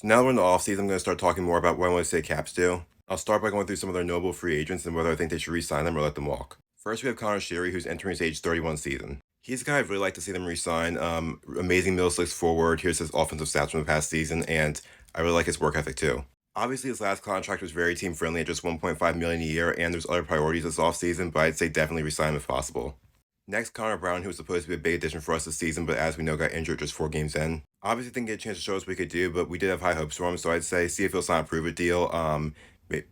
So now that we're in the offseason, I'm going to start talking more about what I want to say Caps do. I'll start by going through some of their notable free agents and whether I think they should re-sign them or let them walk. First, we have Connor Sheary, who's entering his age 31 season. He's a guy I'd really like to see them re-sign. Amazing middle six forward. Here's his offensive stats from the past season, and I really like his work ethic too. Obviously, his last contract was very team friendly at just 1.5 million a year, and there's other priorities this offseason, but I'd say definitely re-sign him if possible. Next, Connor Brown, who was supposed to be a big addition for us this season, but as we know, got injured just 4 games in. Obviously, didn't get a chance to show us what he could do, but we did have high hopes for him, so I'd say see if he'll sign a prove it deal.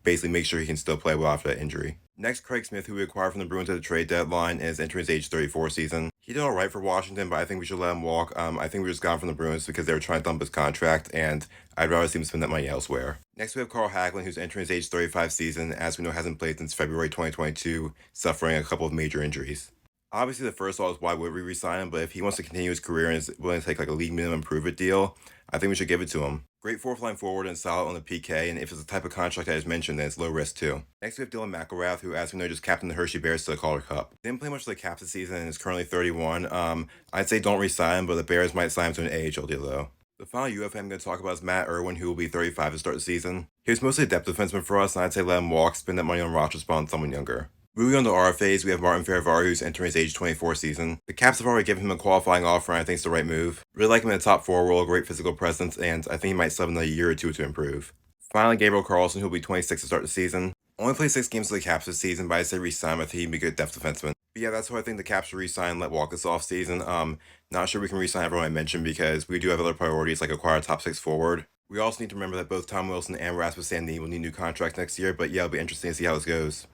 Basically make sure he can still play well after that injury. Next, Craig Smith, who we acquired from the Bruins at the trade deadline, and is entering his age 34 season. He did all right for Washington, but I think we should let him walk. I think we just got him from the Bruins because they were trying to dump his contract, and I'd rather see him spend that money elsewhere. Next, we have Carl Hagelin, who's entering his age 35 season. As we know, hasn't played since February 2022, suffering a couple of major injuries. Obviously, the first thought is why would we resign him? But if he wants to continue his career and is willing to take like a league minimum prove it deal, I think we should give it to him. Great fourth line forward and solid on the PK, and if it's the type of contract I just mentioned, then it's low risk too. Next, we have Dylan McElrath, who, as we know, just captained the Hershey Bears to the Calder Cup. Didn't play much for the Caps this season and is currently 31. I'd say don't resign him, but the Bears might sign him to an AHL deal though. The final UFA I'm going to talk about is Matt Irwin, who will be 35 to start the season. He was mostly a depth defenseman for us, and I'd say let him walk, spend that money on roster spot on someone younger. Moving on to RFAs, we have Martin Ferravari, who's entering his age 24 season. The Caps have already given him a qualifying offer, and I think it's the right move. Really like him in the top four role, great physical presence, and I think he might still have another year or two to improve. Finally, Gabriel Carlson, who'll be 26 to start the season. Only played 6 games for the Caps this season, but I'd say re-sign him. I think he'd be a good depth defenseman. But yeah, that's who I think the Caps should re-sign and let walk this offseason. Not sure we can re-sign everyone I mentioned because we do have other priorities like acquire a top 6 forward. We also need to remember that both Tom Wilson and Rasmus Sandin will need new contracts next year, but yeah, it'll be interesting to see how this goes.